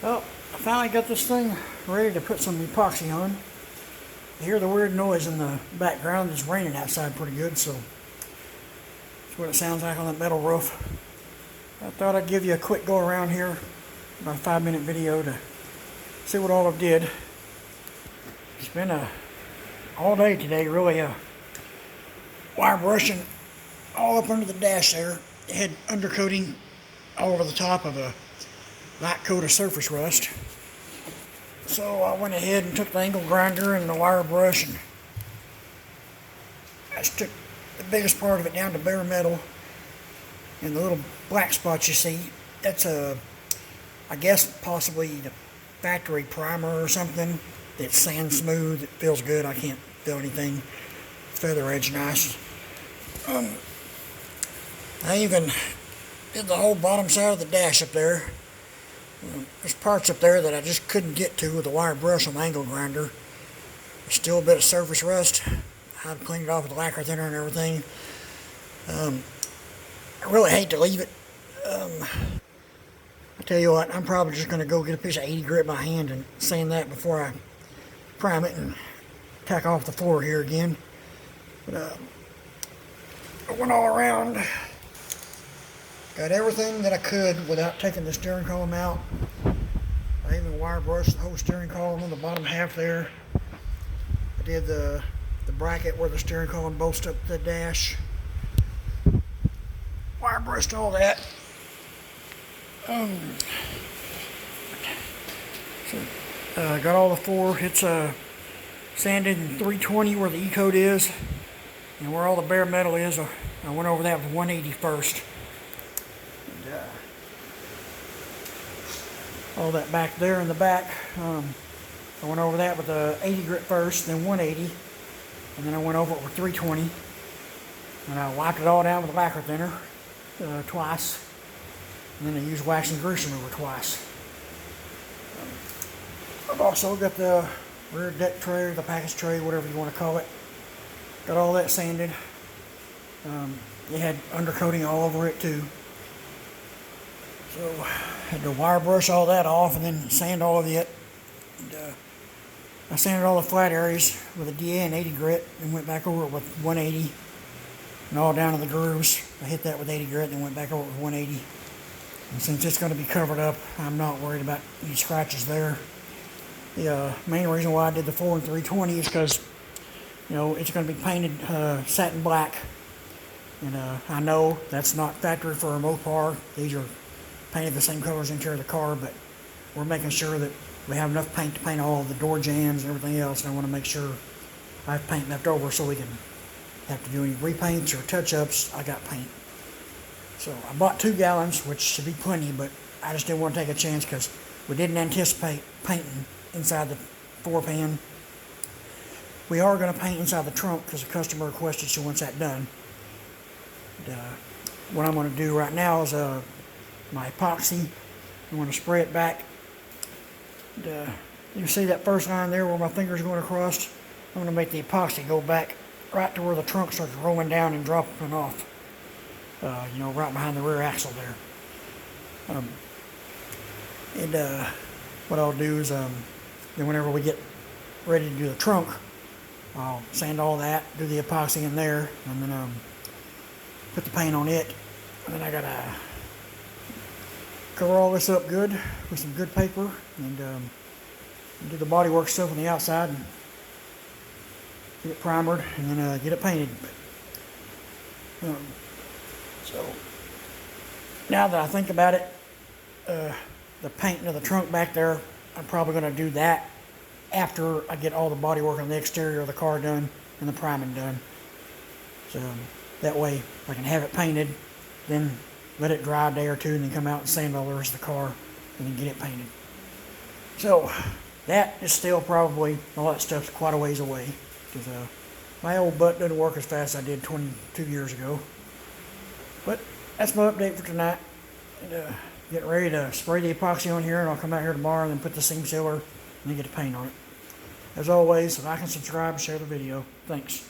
Well, I finally got this thing ready to put some epoxy on. You hear the weird noise in the background. It's raining outside pretty good, so that's what it sounds like on that metal roof. I thought I'd give you a quick go around here, about a 5-minute video to see what all I did. It's been all day today, really. Wire brushing all up under the dash there. It had undercoating all over the top of a light coat of surface rust. So I went ahead and took the angle grinder and the wire brush and I just took the biggest part of it down to bare metal. And the little black spots you see, that's I guess possibly the factory primer or something. It's sand smooth, it feels good. I can't feel anything. Feather edge nice. I even did the whole bottom side of the dash up there. There's parts up there that I just couldn't get to with the wire brush on the angle grinder. There's still a bit of surface rust. I've cleaned it off with lacquer thinner and everything. I really hate to leave it. I tell you what, I'm probably just going to go get a piece of 80 grit by hand and sand that before I prime it and tack off the floor here again. But I went all around. Got everything that I could without taking the steering column out. I even wire brushed the whole steering column on the bottom half there. I did the bracket where the steering column bolts up the dash. Wire brushed all that. Got all the floor. It's sanded in 320 where the E-coat is, and where all the bare metal is. I went over that with 180 first. All that back there in the back, I went over that with the 80 grit first, then 180, and then I went over it with 320, and I wiped it all down with lacquer thinner twice, and then I used wax and grease remover twice. I've also got the rear deck tray, the package tray, whatever you want to call it. Got all that sanded. It had undercoating all over it too. So I had to wire brush all that off and then sand all of it. And, I sanded all the flat areas with a DA and 80 grit and went back over it with 180 and all down to the grooves. I hit that with 80 grit and went back over it with 180. And since it's going to be covered up, I'm not worried about any scratches there. The main reason why I did the 4 and 320 is because, you know, it's going to be painted satin black. And I know that's not factory for a Mopar. These are painted the same color as the interior of the car, but we're making sure that we have enough paint to paint all the door jambs and everything else. And I want to make sure I have paint left over so we can have to do any repaints or touch-ups. I got paint. So I bought 2 gallons, which should be plenty, but I just didn't want to take a chance because we didn't anticipate painting inside the 4-pan. We are going to paint inside the trunk because the customer requested she wants that done. And, what I'm going to do right now is my epoxy. I'm going to spray it back. And, you see that first line there where my finger's going across? I'm going to make the epoxy go back right to where the trunk starts rolling down and dropping off. You know, right behind the rear axle there. What I'll do is then whenever we get ready to do the trunk, I'll sand all that, do the epoxy in there, and then put the paint on it. And then I gotta cover all this up good with some good paper and do the bodywork stuff on the outside and get it primered and then get it painted. So now that I think about it, the painting of the trunk back there, I'm probably going to do that after I get all the bodywork on the exterior of the car done and the priming done. So that way I can have it painted, then let it dry a day or two, and then come out and sand all the rest of the car and then get it painted. So that is still probably, all that stuff's quite a ways away because my old butt doesn't work as fast as I did 22 years ago. But that's my update for tonight. And, getting ready to spray the epoxy on here, and I'll come out here tomorrow and then put the seam sealer and then get the paint on it. As always, like and subscribe and share the video. Thanks.